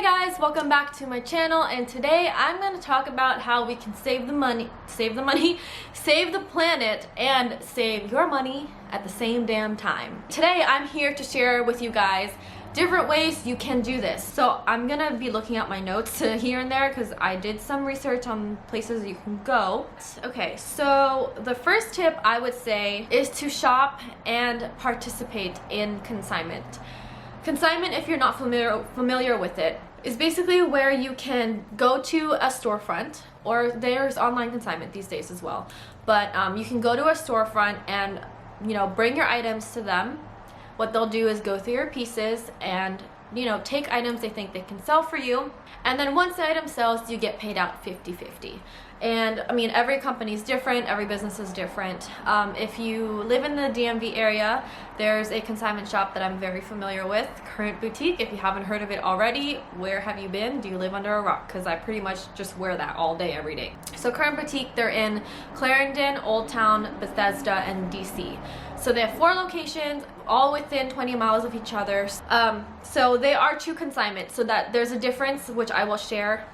Hey guys, welcome back to my channel, and today I'm going to talk about how we can save the planet, and save your money at the same damn time. Today I'm here to share with you guys different ways you can do this. So I'm gonna be looking at my notes here and there because I did some research on places you can go. Okay, so the first tip I would say is to shop and participate in consignment. Consignment, if you're not familiar with it, is basically where you can go to a storefront, or there's online consignment these days as well, but you can go to a storefront and bring your items to them. What they'll do is go through your pieces and take items they think they can sell for you, and then once the item sells, you get paid out 50-50. And I mean, every company is different, every business is different. If you live in the DMV area, there's a consignment shop that I'm very familiar with, Current Boutique. If you haven't heard of it already, where have you been? Do you live under a rock? Because I pretty much just wear that all day, every day. So Current Boutique, they're in Clarendon, Old Town, Bethesda, and DC. So they have 4 locations, all within 20 miles of each other. So they are true consignment, so that there's a difference, which I will share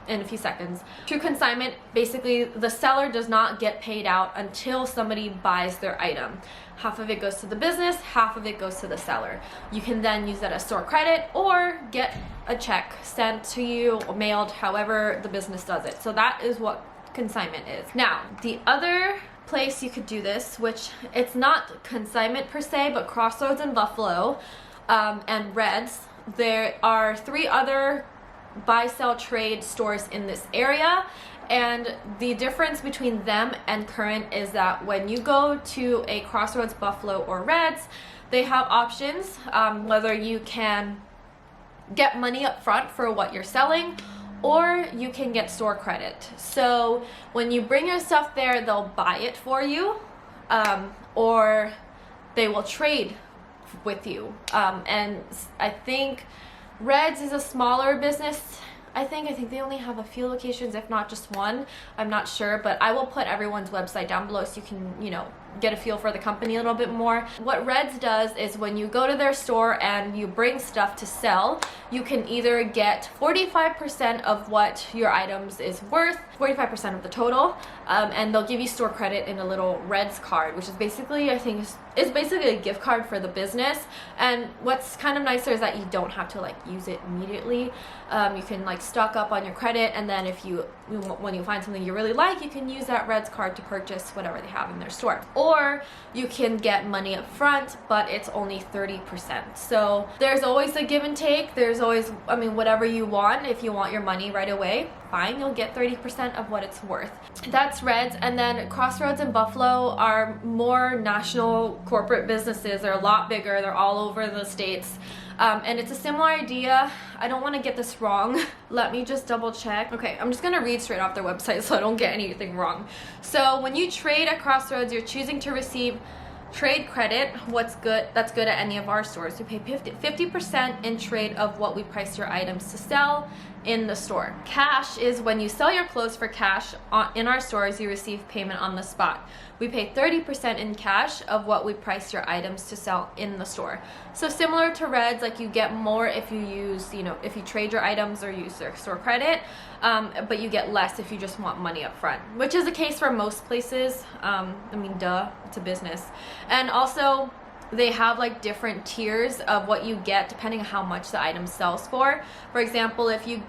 in a few seconds. True consignment, basically the seller does not get paid out until somebody buys their item. Half of it goes to the business, half of it goes to the seller. You can then use that as store credit or get a check sent to you or mailed, however the business does it. So that is what consignment is. Now, the other place you could do this, which it's not consignment per se, but Crossroads in Buffalo and Redzz. There are 3 other buy sell trade stores in this area, and the difference between them and Current is that when you go to a Crossroads, Buffalo, or Redzz, they have options, whether you can get money up front for what you're selling, or you can get store credit. So when you bring your stuff there, they'll buy it for you, or they will trade with you. And I think Redzz is a smaller business. I think they only have a few locations, if not just one. I'm not sure, but I will put everyone's website down below so you can, get a feel for the company a little bit more. What Redzz does is when you go to their store and you bring stuff to sell, you can either get 45% of what your items is worth, 45% of the total, and they'll give you store credit in a little Redzz card, which is basically, I think, is basically a gift card for the business. And what's kind of nicer is that you don't have to use it immediately. You can stock up on your credit, and then when you find something you really like, you can use that Redzz card to purchase whatever they have in their store. Or you can get money up front, but it's only 30%. So there's always a give and take. There's always, whatever you want. If you want your money right away, fine, you'll get 30% of what it's worth. That's Redzz. And then Crossroads and Buffalo are more national corporate businesses. They're a lot bigger. They're all over the states. And it's a similar idea. I don't want to get this wrong. Let me just double check. Okay, I'm just going to read straight off their website so I don't get anything wrong. So when you trade at Crossroads, you're choosing to receive trade credit. What's good? That's good at any of our stores. You pay 50% in trade of what we price your items to sell in the store. Cash is when you sell your clothes for cash in our stores, you receive payment on the spot. We pay 30% in cash of what we price your items to sell in the store. So similar to Redzz, you get more if you use, if you trade your items or use their store credit, but you get less if you just want money up front, which is the case for most places. Duh, it's a business. And also, they have different tiers of what you get depending on how much the item sells for. For example, if you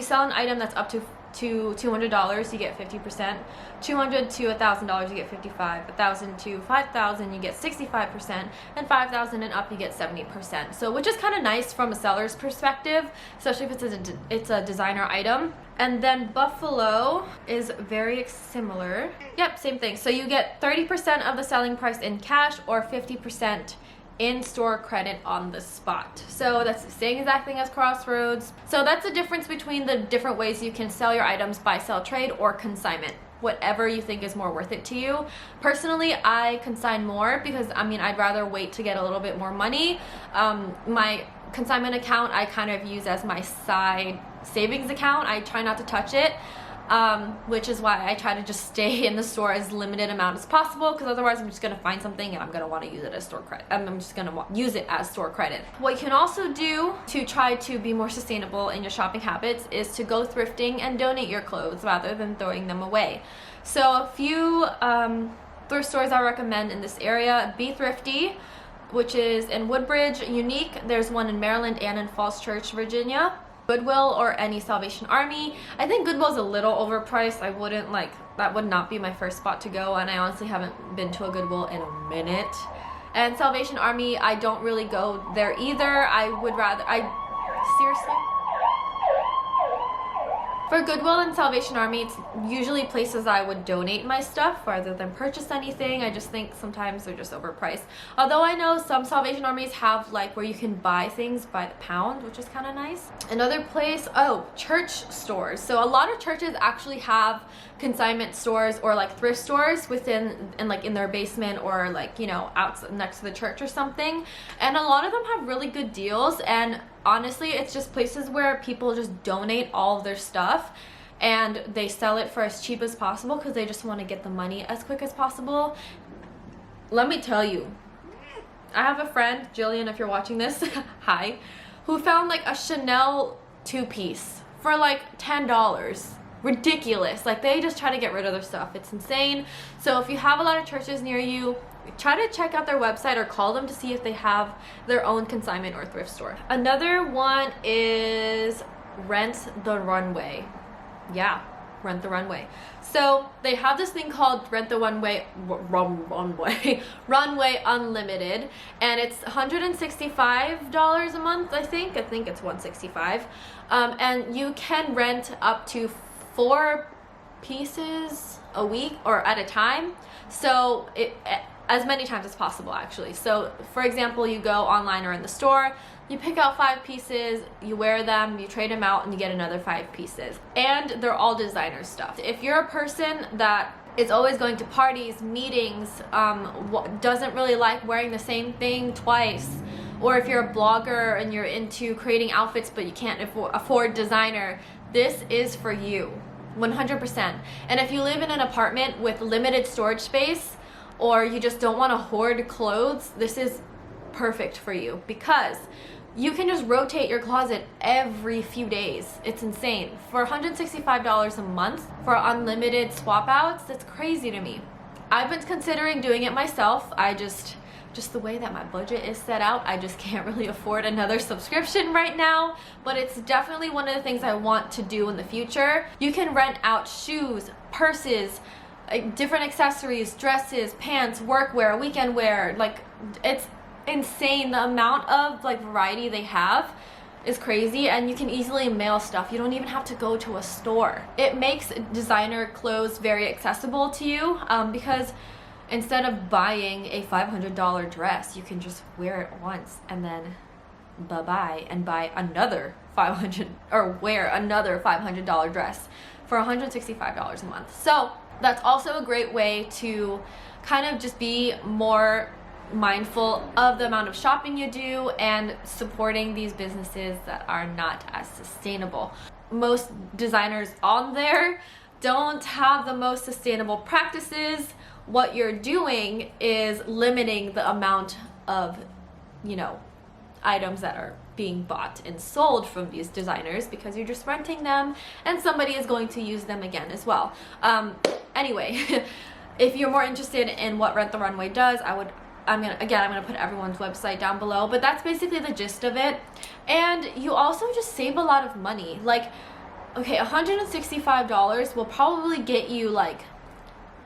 sell an item that's up to $200, you get 50%. $200 to $1,000, you get 55%. $1,000 to $5,000, you get 65%, and $5,000 and up, you get 70%. So, which is kind of nice from a seller's perspective, especially if it's a designer item. And then Buffalo is very similar. Yep, same thing. So you get 30% of the selling price in cash, or 50% in store credit on the spot. So that's the same exact thing as Crossroads. So that's the difference between the different ways you can sell your items: buy, sell, trade, or consignment. Whatever you think is more worth it to you. Personally, I consign more because I'd rather wait to get a little bit more money. My consignment account I kind of use as my side savings account. I try not to touch it. which is why I try to just stay in the store as limited amount as possible, because otherwise I'm just gonna find something and I'm gonna want to use it as store credit. I'm just gonna use it as store credit. What you can also do to try to be more sustainable in your shopping habits is to go thrifting and donate your clothes rather than throwing them away. So a few thrift stores I recommend in this area: Be Thrifty, which is in Woodbridge. Unique, there's one in Maryland and in Falls Church, Virginia. Goodwill or any Salvation Army. I think Goodwill's a little overpriced. I wouldn't that would not be my first spot to go, and I honestly haven't been to a Goodwill in a minute. And Salvation Army, I don't really go there either. Seriously? For Goodwill and Salvation Army, it's usually places I would donate my stuff rather than purchase anything. I just think sometimes they're just overpriced. Although I know some Salvation Armies have like where you can buy things by the pound, which is kind of nice. Another place, church stores. So a lot of churches actually have consignment stores or like thrift stores in their basement, or like, you know, out next to the church or something. And a lot of them have really good deals, and honestly, it's just places where people just donate all of their stuff and they sell it for as cheap as possible because they just want to get the money as quick as possible. Let me tell you, I have a friend, Jillian, if you're watching this, hi, who found like a Chanel two-piece for like $10. Ridiculous. Like, they just try to get rid of their stuff. It's insane. So if you have a lot of churches near you, try to check out their website or call them to see if they have their own consignment or thrift store. Another one is Rent the Runway. Yeah, Rent the Runway. So they have this thing called Rent the Runway Unlimited, and it's $165 a month. I think it's $165, and you can rent up to 4 pieces a week or at a time. So as many times as possible, actually. So for example, you go online or in the store, you pick out 5 pieces, you wear them, you trade them out, and you get another 5 pieces. And they're all designer stuff. If you're a person that is always going to parties, meetings, doesn't really like wearing the same thing twice, or if you're a blogger and you're into creating outfits but you can't afford designer, this is for you, 100%. And if you live in an apartment with limited storage space, or you just don't want to hoard clothes, this is perfect for you, because you can just rotate your closet every few days. It's insane. For $165 a month for unlimited swap outs, that's crazy to me. I've been considering doing it myself. Just the way that my budget is set out, I just can't really afford another subscription right now, but it's definitely one of the things I want to do in the future. You can rent out shoes, purses, different accessories, dresses, pants, workwear, weekend wear. Like, it's insane. The amount of like variety they have is crazy, and you can easily mail stuff. You don't even have to go to a store. It makes designer clothes very accessible to you, because instead of buying a $500 dress, you can just wear it once and then bye-bye and buy another wear another $500 dress for $165 a month. So that's also a great way to kind of just be more mindful of the amount of shopping you do and supporting these businesses that are not as sustainable. Most designers on there don't have the most sustainable practices. What you're doing is limiting the amount of, you know, items that are being bought and sold from these designers, because you're just renting them and somebody is going to use them again as well. Anyway, if you're more interested in what Rent the Runway does, I'm gonna put everyone's website down below, but that's basically the gist of it. And you also just save a lot of money. Like, okay, $165 will probably get you like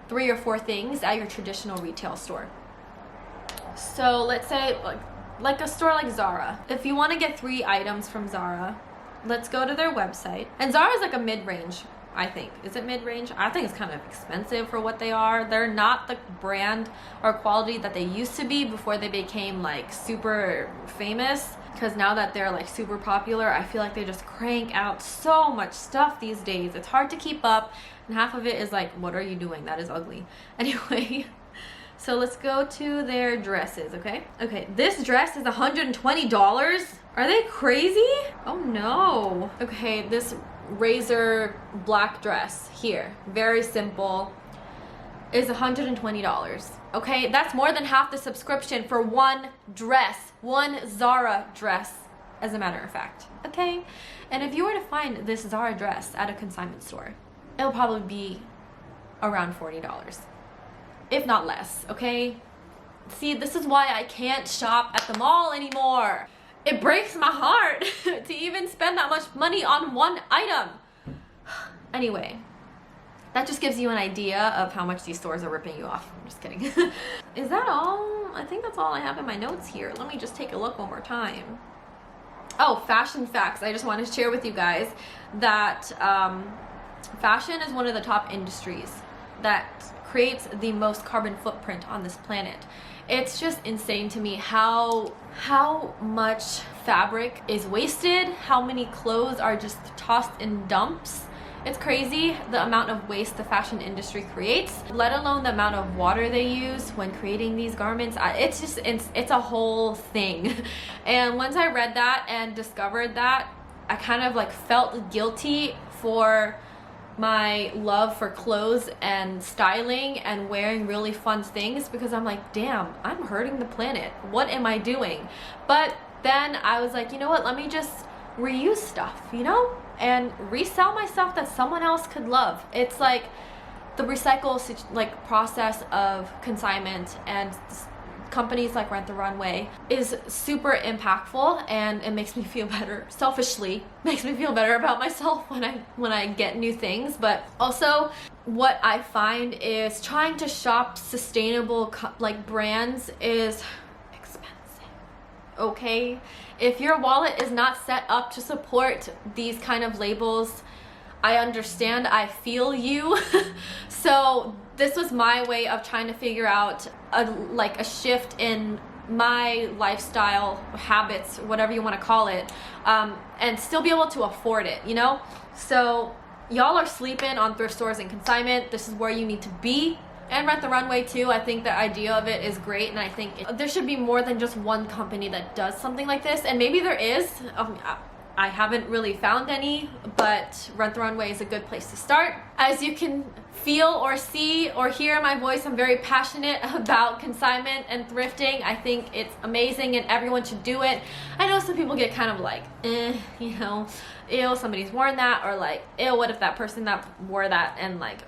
3 or 4 things at your traditional retail store. So let's say like a store like Zara. If you want to get 3 items from Zara, let's go to their website. And Zara is like a mid-range, I think. Is it mid-range? I think it's kind of expensive for what they are. They're not the brand or quality that they used to be before they became like super famous. Because now that they're like super popular, I feel like they just crank out so much stuff these days. It's hard to keep up, and half of it is like, what are you doing? That is ugly. Anyway, So let's go to their dresses, okay? Okay, this dress is $120. Are they crazy? Oh no. Okay, this razor black dress here, very simple, is $120. Okay, that's more than half the subscription for one dress, one Zara dress, as a matter of fact. Okay, and if you were to find this Zara dress at a consignment store, it'll probably be around $40, if not less. Okay, see, this is why I can't shop at the mall anymore. It breaks my heart to even spend that much money on one item. Anyway, that just gives you an idea of how much these stores are ripping you off. I'm just kidding. Is that all? I think that's all I have in my notes here. Let me just take a look one more time. Oh, fashion facts. I just wanted to share with you guys that fashion is one of the top industries that creates the most carbon footprint on this planet. It's just insane to me how much fabric is wasted, how many clothes are just tossed in dumps. It's crazy the amount of waste the fashion industry creates, let alone the amount of water they use when creating these garments. It's a whole thing. And once I read that and discovered that, I kind of like felt guilty for my love for clothes and styling and wearing really fun things, because I'm like, damn, I'm hurting the planet. What am I doing? But then I was like, you know what, let me just reuse stuff, you know, and resell my stuff that someone else could love. It's like the recycle process of consignment and companies like Rent the Runway is super impactful, and it makes me feel better, selfishly makes me feel better about myself when I get new things. But also what I find is trying to shop sustainable brands is expensive. Okay, if your wallet is not set up to support these kind of labels, I understand, I feel you. So this was my way of trying to figure out a shift in my lifestyle habits, whatever you want to call it, and still be able to afford it, you know? So y'all are sleeping on thrift stores and consignment. This is where you need to be. And Rent the Runway too. I think the idea of it is great, and I think there should be more than just one company that does something like this, and maybe there is. I haven't really found any, but Rent the Runway is a good place to start. As you can feel or see or hear my voice, I'm very passionate about consignment and thrifting. I think it's amazing and everyone should do it. I know some people get kind of like, you know, ew, somebody's worn that, or like, ew, what if that person that wore that and like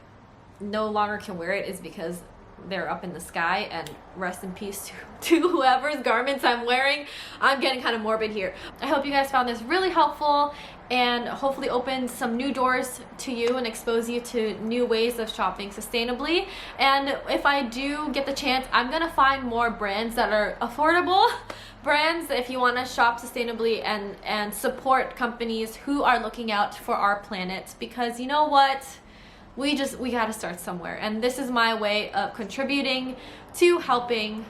no longer can wear it is because they're up in the sky, and rest in peace to whoever's garments I'm wearing. I'm getting kind of morbid here. I hope you guys found this really helpful and hopefully open some new doors to you and expose you to new ways of shopping sustainably. And if I do get the chance, I'm gonna find more brands that are affordable brands if you want to shop sustainably and support companies who are looking out for our planet, because you know what, we got to start somewhere, and this is my way of contributing to helping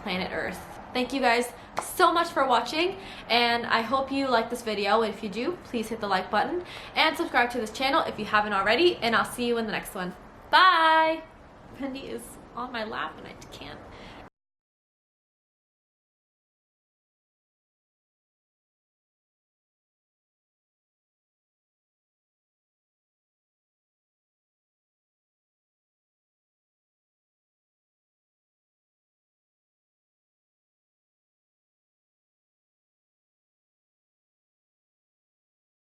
planet Earth. Thank you guys so much for watching, and I hope you like this video. If you do, please hit the like button and subscribe to this channel if you haven't already, and I'll see you in the next one. Bye! Wendy is on my lap and I can't